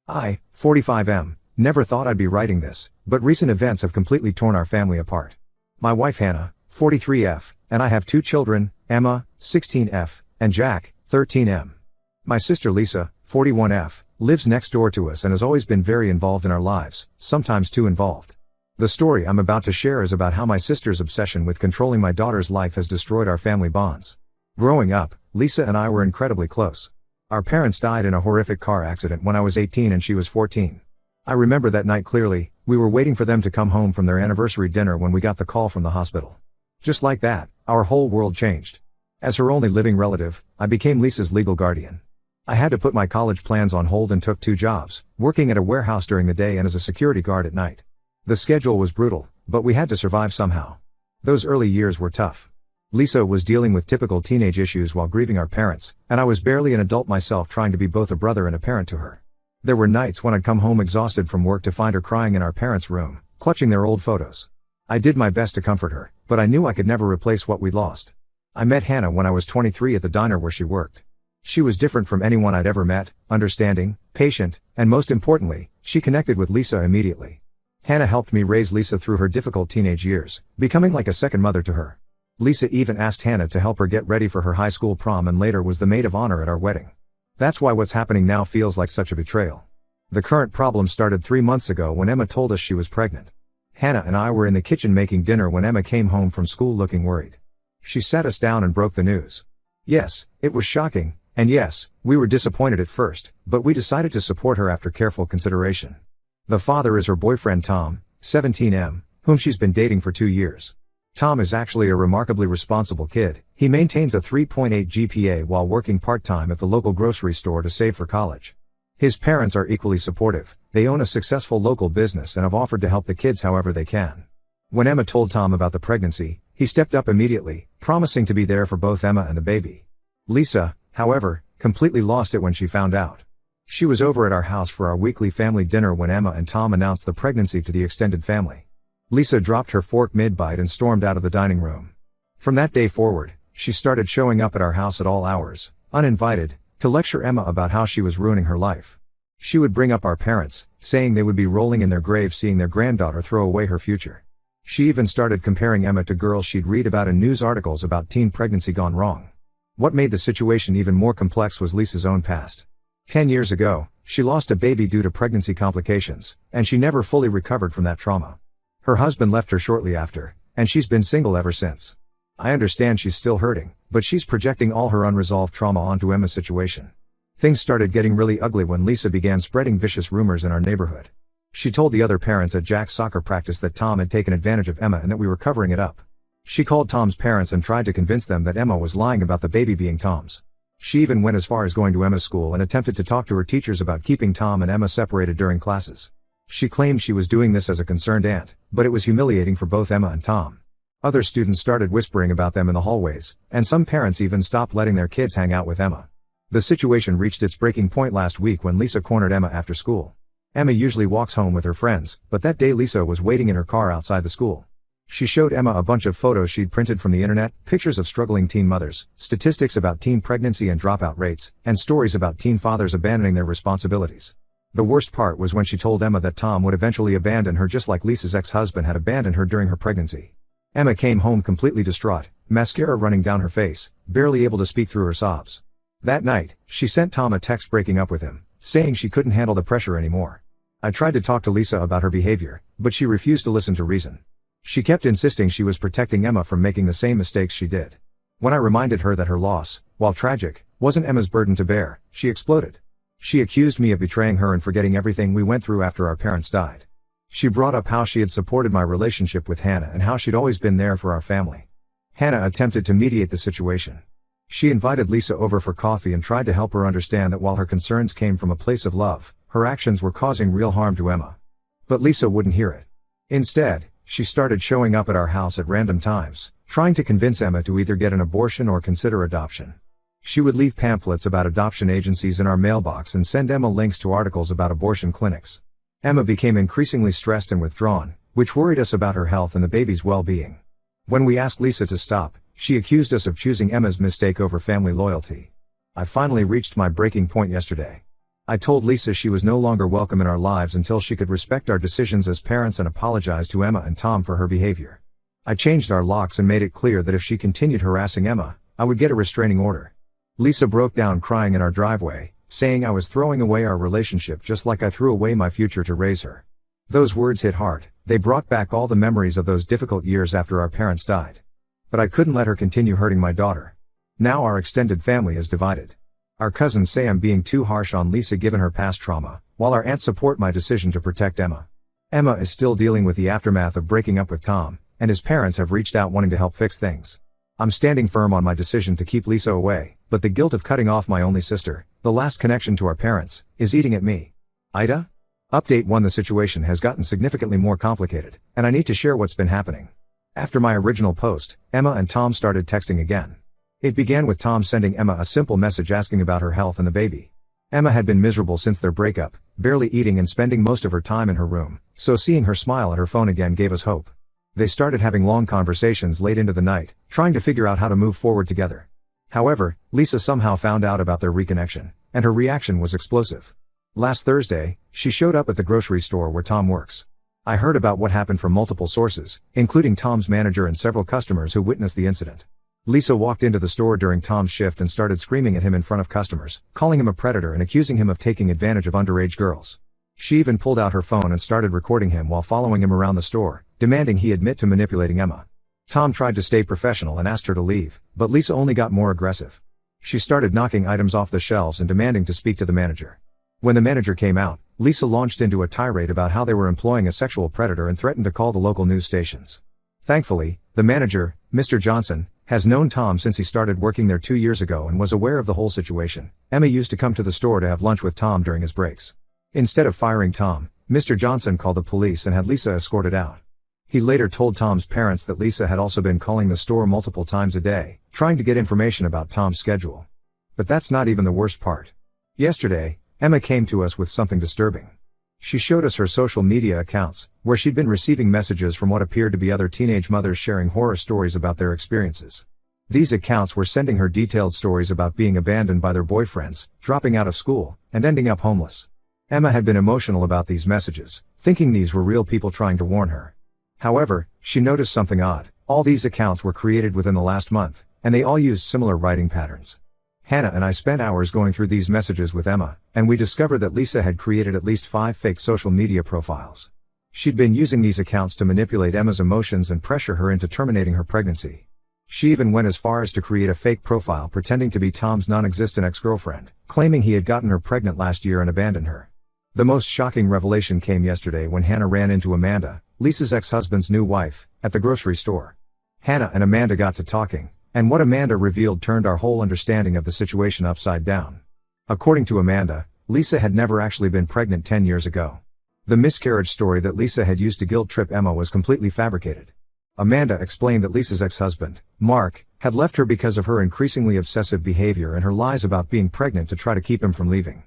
I, 45M, never thought I'd be writing this, but recent events have completely torn our family apart. My wife Hannah, 43F, and I have two children, Emma, 16F, and Jack, 13M. My sister Lisa, 41F, lives next door to us and has always been very involved in our lives, sometimes too involved. The story I'm about to share is about how my sister's obsession with controlling my daughter's life has destroyed our family bonds. Growing up, Lisa and I were incredibly close. Our parents died in a horrific car accident when I was 18 and she was 14. I remember that night clearly. We were waiting for them to come home from their anniversary dinner when we got the call from the hospital. Just like that, our whole world changed. As her only living relative, I became Lisa's legal guardian. I had to put my college plans on hold and took two jobs, working at a warehouse during the day and as a security guard at night. The schedule was brutal, but we had to survive somehow. Those early years were tough. Lisa was dealing with typical teenage issues while grieving our parents, and I was barely an adult myself trying to be both a brother and a parent to her. There were nights when I'd come home exhausted from work to find her crying in our parents' room, clutching their old photos. I did my best to comfort her, but I knew I could never replace what we'd lost. I met Hannah when I was 23 at the diner where she worked. She was different from anyone I'd ever met, understanding, patient, and most importantly, she connected with Lisa immediately. Hannah helped me raise Lisa through her difficult teenage years, becoming like a second mother to her. Lisa even asked Hannah to help her get ready for her high school prom and later was the maid of honor at our wedding. That's why what's happening now feels like such a betrayal. The current problem started 3 months ago when Emma told us she was pregnant. Hannah and I were in the kitchen making dinner when Emma came home from school looking worried. She sat us down and broke the news. Yes, it was shocking, and yes, we were disappointed at first, but we decided to support her after careful consideration. The father is her boyfriend Tom, 17M, whom she's been dating for 2 years. Tom is actually a remarkably responsible kid. He maintains a 3.8 GPA while working part-time at the local grocery store to save for college. His parents are equally supportive. They own a successful local business and have offered to help the kids however they can. When Emma told Tom about the pregnancy, he stepped up immediately, promising to be there for both Emma and the baby. Lisa, however, completely lost it when she found out. She was over at our house for our weekly family dinner when Emma and Tom announced the pregnancy to the extended family. Lisa dropped her fork mid-bite and stormed out of the dining room. From that day forward, she started showing up at our house at all hours, uninvited, to lecture Emma about how she was ruining her life. She would bring up our parents, saying they would be rolling in their graves seeing their granddaughter throw away her future. She even started comparing Emma to girls she'd read about in news articles about teen pregnancy gone wrong. What made the situation even more complex was Lisa's own past. 10 years ago, she lost a baby due to pregnancy complications, and she never fully recovered from that trauma. Her husband left her shortly after, and she's been single ever since. I understand she's still hurting, but she's projecting all her unresolved trauma onto Emma's situation. Things started getting really ugly when Lisa began spreading vicious rumors in our neighborhood. She told the other parents at Jack's soccer practice that Tom had taken advantage of Emma and that we were covering it up. She called Tom's parents and tried to convince them that Emma was lying about the baby being Tom's. She even went as far as going to Emma's school and attempted to talk to her teachers about keeping Tom and Emma separated during classes. She claimed she was doing this as a concerned aunt, but it was humiliating for both Emma and Tom. Other students started whispering about them in the hallways, and some parents even stopped letting their kids hang out with Emma. The situation reached its breaking point last week when Lisa cornered Emma after school. Emma usually walks home with her friends, but that day Lisa was waiting in her car outside the school. She showed Emma a bunch of photos she'd printed from the internet, pictures of struggling teen mothers, statistics about teen pregnancy and dropout rates, and stories about teen fathers abandoning their responsibilities. The worst part was when she told Emma that Tom would eventually abandon her just like Lisa's ex-husband had abandoned her during her pregnancy. Emma came home completely distraught, mascara running down her face, barely able to speak through her sobs. That night, she sent Tom a text breaking up with him, saying she couldn't handle the pressure anymore. I tried to talk to Lisa about her behavior, but she refused to listen to reason. She kept insisting she was protecting Emma from making the same mistakes she did. When I reminded her that her loss, while tragic, wasn't Emma's burden to bear, she exploded. She accused me of betraying her and forgetting everything we went through after our parents died. She brought up how she had supported my relationship with Hannah and how she'd always been there for our family. Hannah attempted to mediate the situation. She invited Lisa over for coffee and tried to help her understand that while her concerns came from a place of love, her actions were causing real harm to Emma. But Lisa wouldn't hear it. Instead, she started showing up at our house at random times, trying to convince Emma to either get an abortion or consider adoption. She would leave pamphlets about adoption agencies in our mailbox and send Emma links to articles about abortion clinics. Emma became increasingly stressed and withdrawn, which worried us about her health and the baby's well-being. When we asked Lisa to stop, she accused us of choosing Emma's mistake over family loyalty. I finally reached my breaking point yesterday. I told Lisa she was no longer welcome in our lives until she could respect our decisions as parents and apologize to Emma and Tom for her behavior. I changed our locks and made it clear that if she continued harassing Emma, I would get a restraining order. Lisa broke down crying in our driveway, saying I was throwing away our relationship just like I threw away my future to raise her. Those words hit hard. They brought back all the memories of those difficult years after our parents died. But I couldn't let her continue hurting my daughter. Now our extended family is divided. Our cousins say I'm being too harsh on Lisa given her past trauma, while our aunts support my decision to protect Emma. Emma is still dealing with the aftermath of breaking up with Tom, and his parents have reached out wanting to help fix things. I'm standing firm on my decision to keep Lisa away, but the guilt of cutting off my only sister, the last connection to our parents, is eating at me. Ida? Update 1: The situation has gotten significantly more complicated, and I need to share what's been happening. After my original post, Emma and Tom started texting again. It began with Tom sending Emma a simple message asking about her health and the baby. Emma had been miserable since their breakup, barely eating and spending most of her time in her room, so seeing her smile at her phone again gave us hope. They started having long conversations late into the night, trying to figure out how to move forward together. However, Lisa somehow found out about their reconnection, and her reaction was explosive. Last Thursday, she showed up at the grocery store where Tom works. I heard about what happened from multiple sources, including Tom's manager and several customers who witnessed the incident. Lisa walked into the store during Tom's shift and started screaming at him in front of customers, calling him a predator and accusing him of taking advantage of underage girls. She even pulled out her phone and started recording him while following him around the store, demanding he admit to manipulating Emma. Tom tried to stay professional and asked her to leave, but Lisa only got more aggressive. She started knocking items off the shelves and demanding to speak to the manager. When the manager came out, Lisa launched into a tirade about how they were employing a sexual predator and threatened to call the local news stations. Thankfully, the manager, Mr. Johnson, has known Tom since he started working there 2 years ago and was aware of the whole situation. Emma used to come to the store to have lunch with Tom during his breaks. Instead of firing Tom, Mr. Johnson called the police and had Lisa escorted out. He later told Tom's parents that Lisa had also been calling the store multiple times a day, trying to get information about Tom's schedule. But that's not even the worst part. Yesterday, Emma came to us with something disturbing. She showed us her social media accounts, where she'd been receiving messages from what appeared to be other teenage mothers sharing horror stories about their experiences. These accounts were sending her detailed stories about being abandoned by their boyfriends, dropping out of school, and ending up homeless. Emma had been emotional about these messages, thinking these were real people trying to warn her. However, she noticed something odd. All these accounts were created within the last month, and they all used similar writing patterns. Hannah and I spent hours going through these messages with Emma, and we discovered that Lisa had created at least 5 fake social media profiles. She'd been using these accounts to manipulate Emma's emotions and pressure her into terminating her pregnancy. She even went as far as to create a fake profile pretending to be Tom's non-existent ex-girlfriend, claiming he had gotten her pregnant last year and abandoned her. The most shocking revelation came yesterday when Hannah ran into Amanda, Lisa's ex-husband's new wife, at the grocery store. Hannah and Amanda got to talking, and what Amanda revealed turned our whole understanding of the situation upside down. According to Amanda, Lisa had never actually been pregnant 10 years ago. The miscarriage story that Lisa had used to guilt-trip Emma was completely fabricated. Amanda explained that Lisa's ex-husband, Mark, had left her because of her increasingly obsessive behavior and her lies about being pregnant to try to keep him from leaving.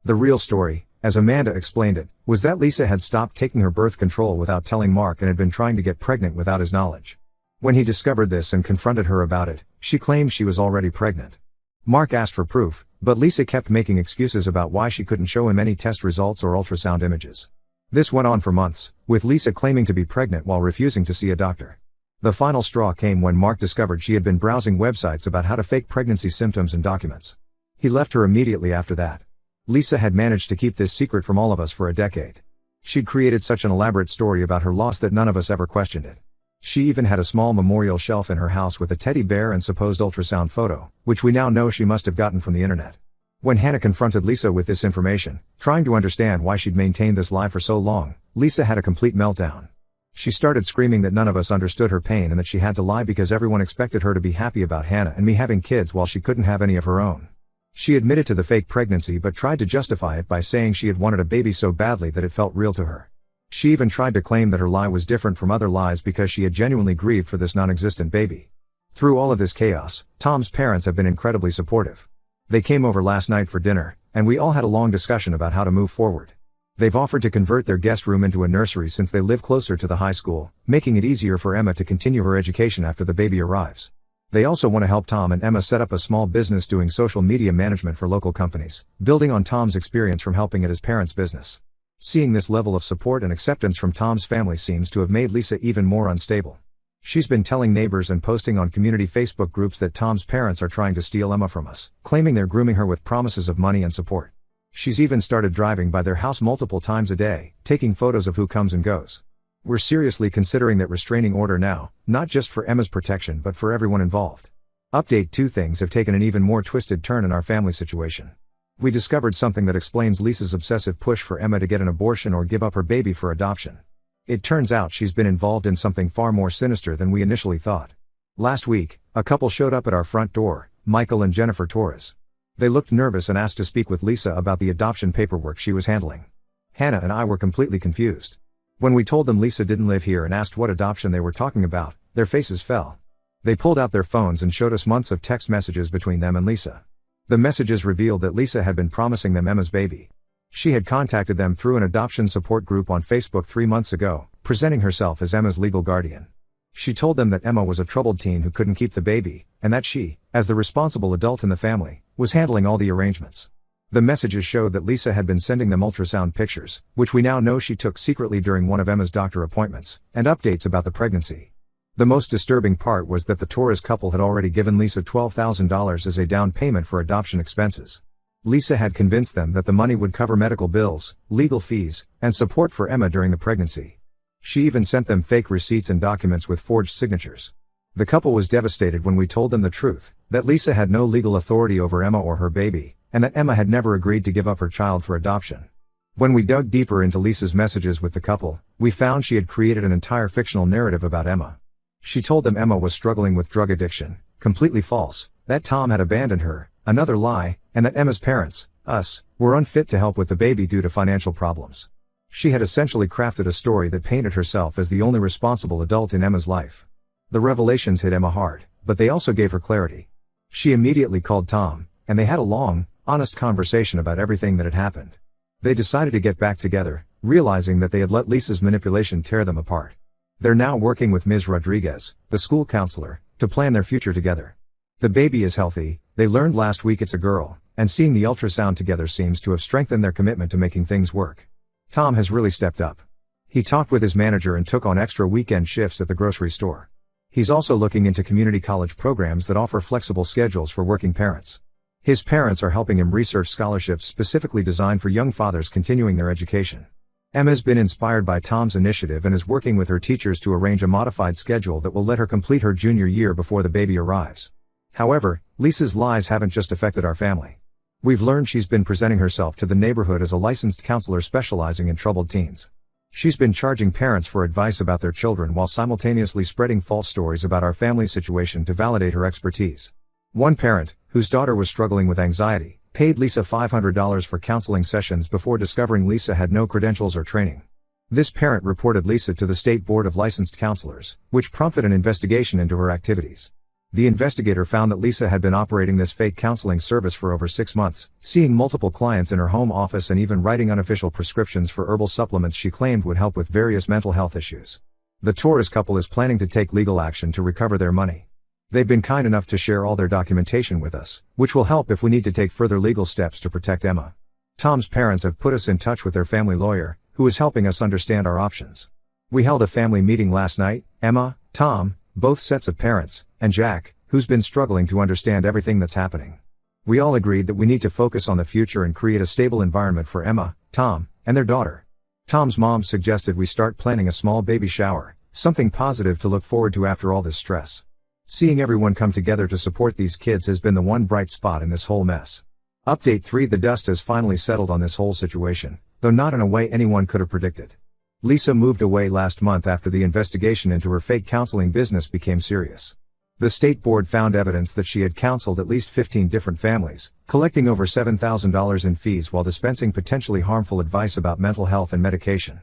The real story, as Amanda explained it, was that Lisa had stopped taking her birth control without telling Mark and had been trying to get pregnant without his knowledge. When he discovered this and confronted her about it, she claimed she was already pregnant. Mark asked for proof, but Lisa kept making excuses about why she couldn't show him any test results or ultrasound images. This went on for months, with Lisa claiming to be pregnant while refusing to see a doctor. The final straw came when Mark discovered she had been browsing websites about how to fake pregnancy symptoms and documents. He left her immediately after that. Lisa had managed to keep this secret from all of us for a decade. She'd created such an elaborate story about her loss that none of us ever questioned it. She even had a small memorial shelf in her house with a teddy bear and supposed ultrasound photo, which we now know she must have gotten from the internet. When Hannah confronted Lisa with this information, trying to understand why she'd maintained this lie for so long, Lisa had a complete meltdown. She started screaming that none of us understood her pain and that she had to lie because everyone expected her to be happy about Hannah and me having kids while she couldn't have any of her own. She admitted to the fake pregnancy but tried to justify it by saying she had wanted a baby so badly that it felt real to her. She even tried to claim that her lie was different from other lies because she had genuinely grieved for this non-existent baby. Through all of this chaos, Tom's parents have been incredibly supportive. They came over last night for dinner, and we all had a long discussion about how to move forward. They've offered to convert their guest room into a nursery since they live closer to the high school, making it easier for Emma to continue her education after the baby arrives. They also want to help Tom and Emma set up a small business doing social media management for local companies, building on Tom's experience from helping at his parents' business. Seeing this level of support and acceptance from Tom's family seems to have made Lisa even more unstable. She's been telling neighbors and posting on community Facebook groups that Tom's parents are trying to steal Emma from us, claiming they're grooming her with promises of money and support. She's even started driving by their house multiple times a day, taking photos of who comes and goes. We're seriously considering that restraining order now, not just for Emma's protection but for everyone involved. Update 2: Things have taken an even more twisted turn in our family situation. We discovered something that explains Lisa's obsessive push for Emma to get an abortion or give up her baby for adoption. It turns out she's been involved in something far more sinister than we initially thought. Last week, a couple showed up at our front door, Michael and Jennifer Torres. They looked nervous and asked to speak with Lisa about the adoption paperwork she was handling. Hannah and I were completely confused. When we told them Lisa didn't live here and asked what adoption they were talking about, their faces fell. They pulled out their phones and showed us months of text messages between them and Lisa. The messages revealed that Lisa had been promising them Emma's baby. She had contacted them through an adoption support group on Facebook 3 months ago, presenting herself as Emma's legal guardian. She told them that Emma was a troubled teen who couldn't keep the baby, and that she, as the responsible adult in the family, was handling all the arrangements. The messages showed that Lisa had been sending them ultrasound pictures, which we now know she took secretly during one of Emma's doctor appointments, and updates about the pregnancy. The most disturbing part was that the Torres couple had already given Lisa $12,000 as a down payment for adoption expenses. Lisa had convinced them that the money would cover medical bills, legal fees, and support for Emma during the pregnancy. She even sent them fake receipts and documents with forged signatures. The couple was devastated when we told them the truth, that Lisa had no legal authority over Emma or her baby, and that Emma had never agreed to give up her child for adoption. When we dug deeper into Lisa's messages with the couple, we found she had created an entire fictional narrative about Emma. She told them Emma was struggling with drug addiction, completely false, that Tom had abandoned her, another lie, and that Emma's parents, us, were unfit to help with the baby due to financial problems. She had essentially crafted a story that painted herself as the only responsible adult in Emma's life. The revelations hit Emma hard, but they also gave her clarity. She immediately called Tom, and they had a long, honest conversation about everything that had happened. They decided to get back together, realizing that they had let Lisa's manipulation tear them apart. They're now working with Ms. Rodriguez, the school counselor, to plan their future together. The baby is healthy, they learned last week it's a girl, and seeing the ultrasound together seems to have strengthened their commitment to making things work. Tom has really stepped up. He talked with his manager and took on extra weekend shifts at the grocery store. He's also looking into community college programs that offer flexible schedules for working parents. His parents are helping him research scholarships specifically designed for young fathers continuing their education. Emma's been inspired by Tom's initiative and is working with her teachers to arrange a modified schedule that will let her complete her junior year before the baby arrives. However, Lisa's lies haven't just affected our family. We've learned she's been presenting herself to the neighborhood as a licensed counselor specializing in troubled teens. She's been charging parents for advice about their children while simultaneously spreading false stories about our family situation to validate her expertise. One parent, whose daughter was struggling with anxiety, paid Lisa $500 for counseling sessions before discovering Lisa had no credentials or training. This parent reported Lisa to the State Board of Licensed Counselors, which prompted an investigation into her activities. The investigator found that Lisa had been operating this fake counseling service for over 6 months, seeing multiple clients in her home office and even writing unofficial prescriptions for herbal supplements she claimed would help with various mental health issues. The Torres couple is planning to take legal action to recover their money. They've been kind enough to share all their documentation with us, which will help if we need to take further legal steps to protect Emma. Tom's parents have put us in touch with their family lawyer, who is helping us understand our options. We held a family meeting last night, Emma, Tom, both sets of parents, and Jack, who's been struggling to understand everything that's happening. We all agreed that we need to focus on the future and create a stable environment for Emma, Tom, and their daughter. Tom's mom suggested we start planning a small baby shower, something positive to look forward to after all this stress. Seeing everyone come together to support these kids has been the one bright spot in this whole mess. Update 3: The dust has finally settled on this whole situation, though not in a way anyone could have predicted. Lisa moved away last month after the investigation into her fake counseling business became serious. The state board found evidence that she had counseled at least 15 different families, collecting over $7,000 in fees while dispensing potentially harmful advice about mental health and medication.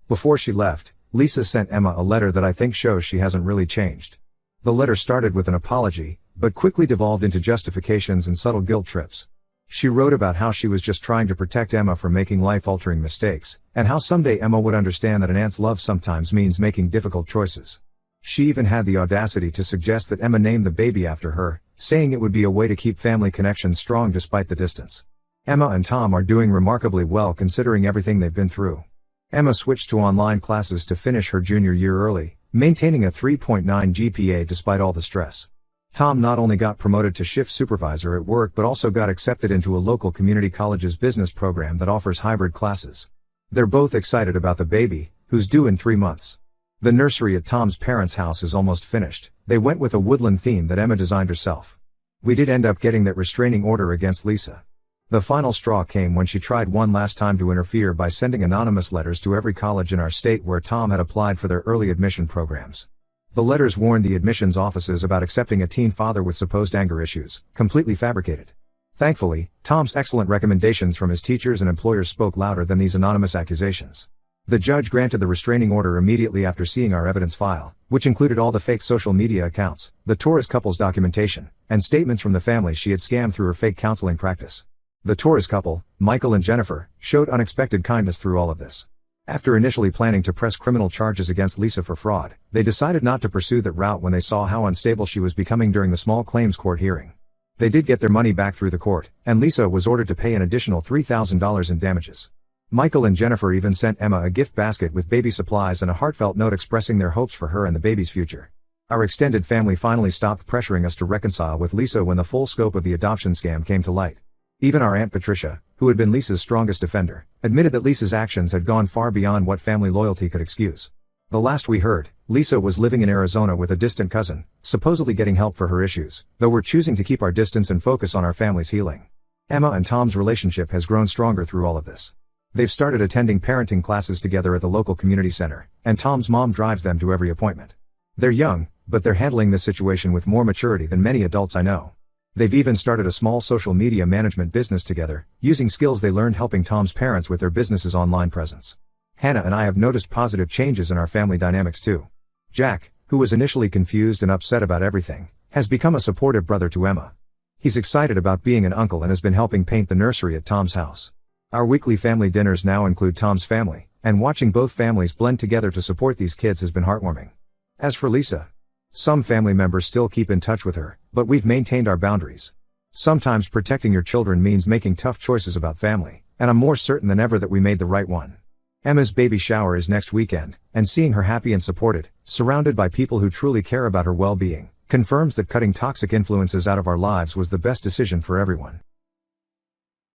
Before she left, Lisa sent Emma a letter that I think shows she hasn't really changed. The letter started with an apology, but quickly devolved into justifications and subtle guilt trips. She wrote about how she was just trying to protect Emma from making life-altering mistakes, and how someday Emma would understand that an aunt's love sometimes means making difficult choices. She even had the audacity to suggest that Emma name the baby after her, saying it would be a way to keep family connections strong despite the distance. Emma and Tom are doing remarkably well considering everything they've been through. Emma switched to online classes to finish her junior year early, maintaining a 3.9 GPA despite all the stress. Tom not only got promoted to shift supervisor at work but also got accepted into a local community college's business program that offers hybrid classes. They're both excited about the baby, who's due in 3 months. The nursery at Tom's parents' house is almost finished. They went with a woodland theme that Emma designed herself. We did end up getting that restraining order against Lisa. The final straw came when she tried one last time to interfere by sending anonymous letters to every college in our state where Tom had applied for their early admission programs. The letters warned the admissions offices about accepting a teen father with supposed anger issues, completely fabricated. Thankfully, Tom's excellent recommendations from his teachers and employers spoke louder than these anonymous accusations. The judge granted the restraining order immediately after seeing our evidence file, which included all the fake social media accounts, the Torres couple's documentation, and statements from the family she had scammed through her fake counseling practice. The Torres couple, Michael and Jennifer, showed unexpected kindness through all of this. After initially planning to press criminal charges against Lisa for fraud, they decided not to pursue that route when they saw how unstable she was becoming during the small claims court hearing. They did get their money back through the court, and Lisa was ordered to pay an additional $3,000 in damages. Michael and Jennifer even sent Emma a gift basket with baby supplies and a heartfelt note expressing their hopes for her and the baby's future. Our extended family finally stopped pressuring us to reconcile with Lisa when the full scope of the adoption scam came to light. Even our Aunt Patricia, who had been Lisa's strongest defender, admitted that Lisa's actions had gone far beyond what family loyalty could excuse. The last we heard, Lisa was living in Arizona with a distant cousin, supposedly getting help for her issues, though we're choosing to keep our distance and focus on our family's healing. Emma and Tom's relationship has grown stronger through all of this. They've started attending parenting classes together at the local community center, and Tom's mom drives them to every appointment. They're young, but they're handling this situation with more maturity than many adults I know. They've even started a small social media management business together, using skills they learned helping Tom's parents with their business's online presence. Hannah and I have noticed positive changes in our family dynamics too. Jack, who was initially confused and upset about everything, has become a supportive brother to Emma. He's excited about being an uncle and has been helping paint the nursery at Tom's house. Our weekly family dinners now include Tom's family, and watching both families blend together to support these kids has been heartwarming. As for Lisa, some family members still keep in touch with her, but we've maintained our boundaries. Sometimes protecting your children means making tough choices about family, and I'm more certain than ever that we made the right one. Emma's baby shower is next weekend, and seeing her happy and supported, surrounded by people who truly care about her well-being, confirms that cutting toxic influences out of our lives was the best decision for everyone.